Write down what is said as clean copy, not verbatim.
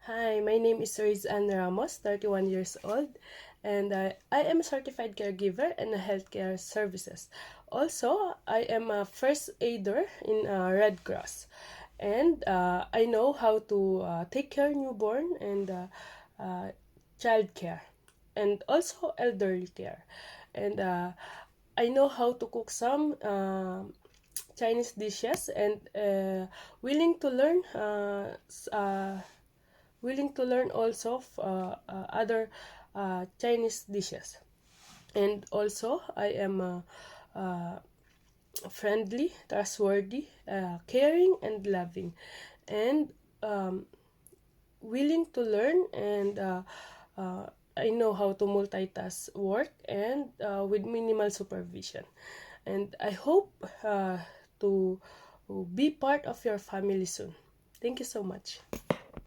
Hi, my name is Riz Ann Ramos, 31 years old, and I am a certified caregiver and a healthcare services. Also, I am a first aider in Red Cross, and I know how to take care newborn and child care, and also elderly care, and I know how to cook some Chinese dishes and willing to learn also other Chinese dishes. And also, I am friendly, trustworthy, caring, and loving, and um, willing to learn. And I know how to multitask work and with minimal supervision. And I hope to be part of your family soon. Thank you so much.